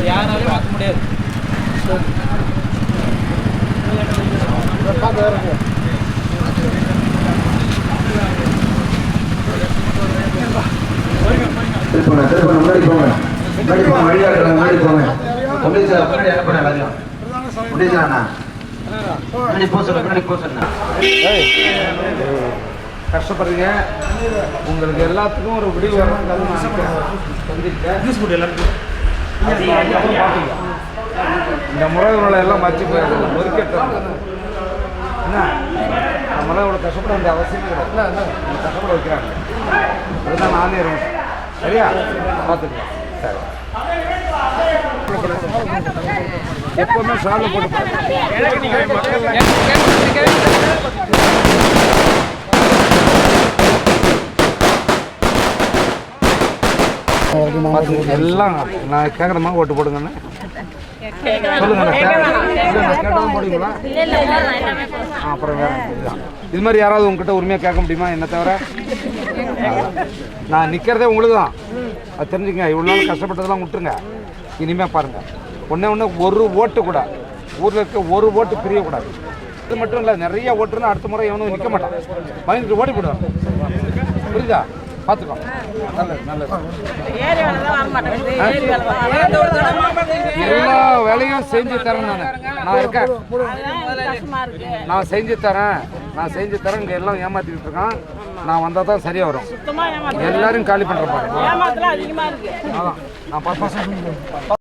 யாராலையும் பார்க்க முடியாது. முன்னாடி போங்க, முன்னாடி போங்க. கஷ்டப்படுறீங்க, உங்களுக்கு எல்லாத்துக்கும் ஒரு விடிவு இந்த முறைகளை எல்லாம் மறைச்சு போயிடுது. ஒதுக்கிட்டு என்ன நம்மளாம் இவ்வளோ கஷ்டப்பட வேண்டிய அவசியமே கிடையாது. கஷ்டப்பட வைக்கிறாங்க, அதுதான் நானே இருக்கேன். சரியா பார்த்துக்கலாம். சரி, எப்பவுமே சாலை போட்டு எல்லாம் நான் கேட்குறமா ஓட்டு போடுங்கன்னு சொல்லுங்க. கேட்டாலும் போடுவீங்களா? அப்புறம் வேற இது மாதிரி யாராவது உங்ககிட்ட உரிமையாக கேட்க முடியுமா? என்ன தவிர நான் நிற்கிறதே உங்களுக்கு தான். அது தெரிஞ்சுங்க. இவ்வளோ நாள் கஷ்டப்பட்டதெல்லாம் விட்டுருங்க. இனிமேல் பாருங்கள், ஒன்று ஒரு ஓட்டு கூட ஊரில் இருக்க ஒரு ஓட்டு பிரியக்கூடாது. இது மட்டும் இல்லை, நிறைய ஓட்டுன்னா அடுத்த முறை எவனும் நிற்க மாட்டான். பயந்துட்டு ஓடி போடுவான். புரியுதா? பார்த்துக்கோ. நல்லது நல்லது. எல்லா வேலையும் செஞ்சு தரேன். நான் இருக்கேன், நான் செஞ்சு தரேன். இங்கே எல்லாம் ஏமாற்றிக்கிட்டு இருக்கான். நான் வந்தால் தான் சரியாக வரும். எல்லாரும் காலி பண்ணுற பாருங்க. அதான் நான் 10%